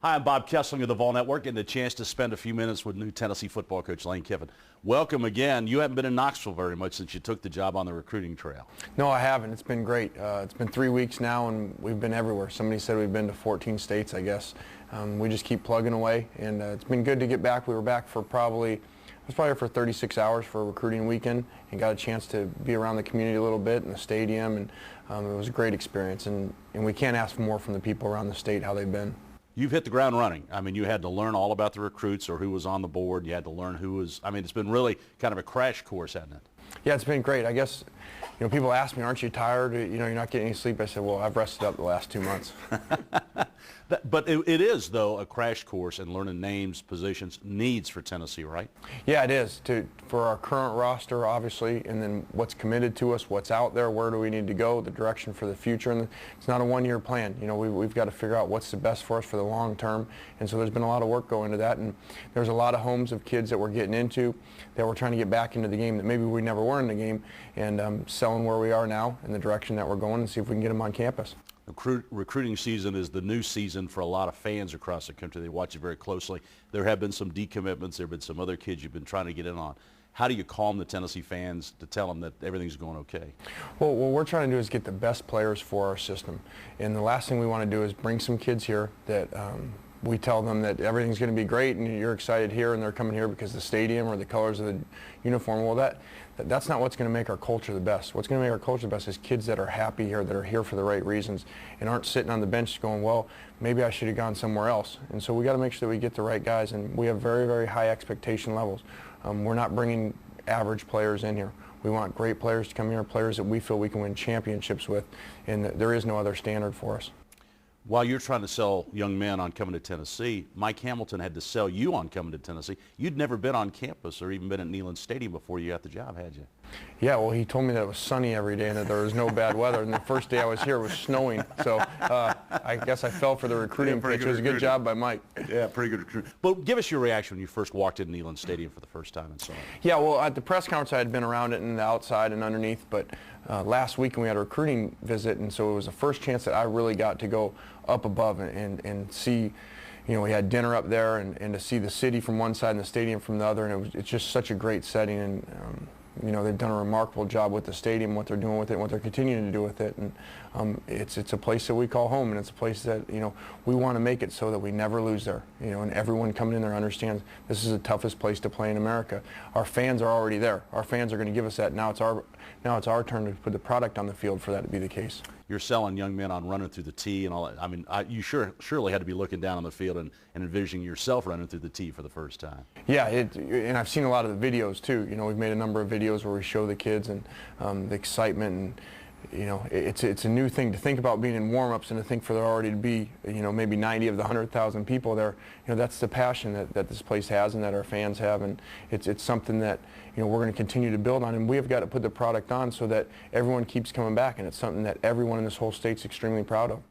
Hi, I'm Bob Kessling of the Vol Network, and the chance to spend a few minutes with new Tennessee football coach Lane Kiffin. Welcome again. You haven't been in Knoxville very much since you took the job on the recruiting trail. No, I haven't. It's been great. It's been 3 weeks now, and we've been everywhere. Somebody said we've been to 14 states, I guess. We just keep plugging away, and it's been good to get back. We were back for probably 36 hours for a recruiting weekend and got a chance to be around the community a little bit in the stadium, and it was a great experience, and we can't ask for more from the people around the state, how they've been. You've hit the ground running. I mean, you had to learn all about the recruits or who was on the board. You had to learn who was, I mean, it's been really kind of a crash course, hasn't it? Yeah, it's been great. I guess, people ask me, aren't you tired? You're not getting any sleep. I said, well, I've rested up the last 2 months. But it is, though, a crash course in learning names, positions, needs for Tennessee, right? Yeah, it is. For our current roster, obviously, and then what's committed to us, what's out there, where do we need to go, the direction for the future. And it's not a one-year plan. We've got to figure out what's the best for us for the long term. And so there's been a lot of work going into that. And there's a lot of homes of kids that we're getting into that we're trying to get back into the game that maybe we never were in the game, and selling where we are now in the direction that we're going and see if we can get them on campus. Recruiting season is the new season for a lot of fans across the country. They watch it very closely. There have been some decommitments. There have been some other kids you've been trying to get in on. How do you calm the Tennessee fans to tell them that everything's going okay? Well, what we're trying to do is get the best players for our system. And the last thing we want to do is bring some kids here that we tell them that everything's going to be great and you're excited here, and they're coming here because the stadium or the colors of the uniform. Well, that's not what's going to make our culture the best. What's going to make our culture the best is kids that are happy here, that are here for the right reasons, and aren't sitting on the bench going, well, maybe I should have gone somewhere else. And so we got to make sure that we get the right guys, and we have very, very high expectation levels. We're not bringing average players in here. We want great players to come here, players that we feel we can win championships with, and there is no other standard for us. While you're trying to sell young men on coming to Tennessee, Mike Hamilton had to sell you on coming to Tennessee. You'd never been on campus or even been at Neyland Stadium before you got the job, had you? Yeah, well, he told me that it was sunny every day and that there was no bad weather. And the first day I was here, it was snowing. So I guess I fell for the recruiting pitch. It was a good job by Mike. Yeah, pretty good recruit. But give us your reaction when you first walked into Neyland Stadium for the first time and saw it. Yeah, well, at the press conference, I had been around it and the outside and underneath. But last week, we had a recruiting visit, and so it was the first chance that I really got to go up above and see. We had dinner up there, and to see the city from one side and the stadium from the other, and it's just such a great setting. And they've done a remarkable job with the stadium, what they're doing with it, and what they're continuing to do with it. And it's a place that we call home, and it's a place that we want to make it so that we never lose there. And everyone coming in there understands this is the toughest place to play in America. Our fans are already there. Our fans are going to give us that. Now it's our turn to put the product on the field for that to be the case. You're selling young men on running through the tee and all that. I mean, you surely had to be looking down on the field and envisioning yourself running through the tee for the first time. Yeah, and I've seen a lot of the videos too. We've made a number of videos where we show the kids and the excitement, and it's a new thing to think about being in warm-ups, and to think for there already to be maybe 90 of the 100,000 people there. That's the passion that this place has and that our fans have, and it's something that we're going to continue to build on, and we have got to put the product on so that everyone keeps coming back, and it's something that everyone in this whole state's extremely proud of.